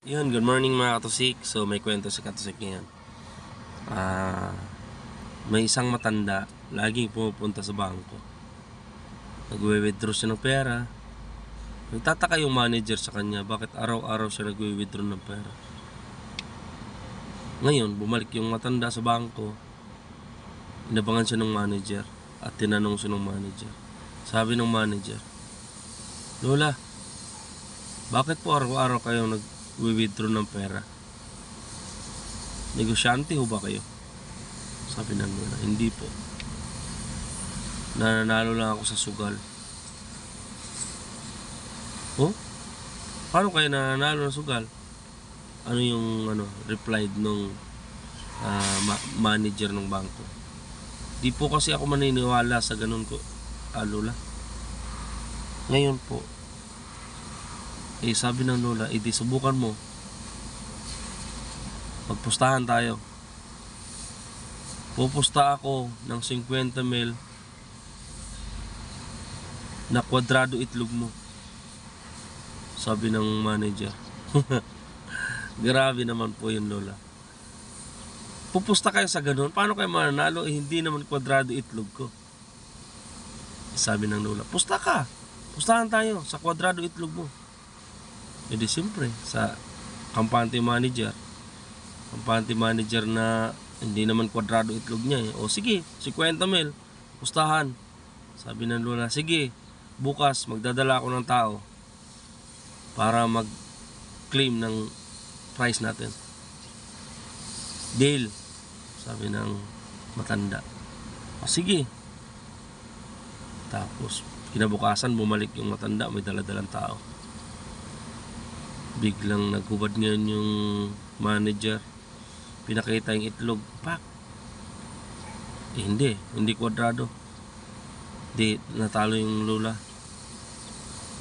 Yun, good morning mga katusik. So may kwento si katusik ngayon. May isang matanda, laging pumupunta sa bangko. Nagwe-withdraw siya ng pera. Nagtataka yung manager sa kanya, bakit araw-araw siya nagwe-withdraw ng pera. Ngayon, bumalik yung matanda sa bangko. Inabangan siya ng manager at tinanong siya ng manager. Sabi ng manager, "Lola, bakit po araw-araw kayo nag-withdraw ng pera? Negosyante ho ba kayo?" Sabi ng lola, "Hindi po. Nananalo lang ako sa sugal." "Oh? Paano kayo nananalo ng sugal?" Ano yung replied nung manager ng bangko? "Di po kasi ako maniniwala sa ganun ko, lola. Ngayon po, sabi ng lola, di subukan mo. Magpustahan tayo. Pupusta ako ng 50 mil na kwadrado itlog mo." Sabi ng manager. Grabe naman po yun, lola. Pupusta kayo sa ganun? Paano kayo mananalo? Hindi naman kwadrado itlog ko. Sabi ng lola, pusta ka. Pustahan tayo sa kwadrado itlog mo. Di siyempre, sa kampante manager na hindi naman kwadrado itlog niya eh. O sige, 50 mil, pustahan. Sabi ng lola, sige, bukas magdadala ako ng tao para mag-claim ng price natin. Deal. Sabi ng matanda. O sige. Tapos, kinabukasan bumalik yung matanda, may daladalang tao. Biglang naghubad ngayon yung manager. Pinakita yung itlog. Pak! Hindi kwadrado. Natalo yung lola.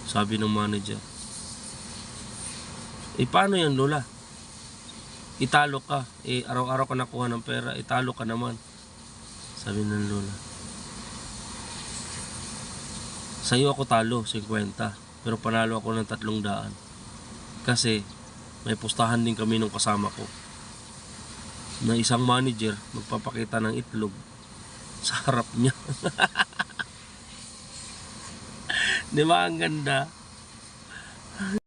Sabi ng manager, paano yan, lola? Italo ka. Araw-araw ka nakuha ng pera. Italo ka naman. Sabi ng lola, sa'yo ako talo, 50. Pero panalo ako ng 300. Kasi may pustahan din kami nung kasama ko na isang manager magpapakita ng itlog sa harap niya. Di ba ang ganda?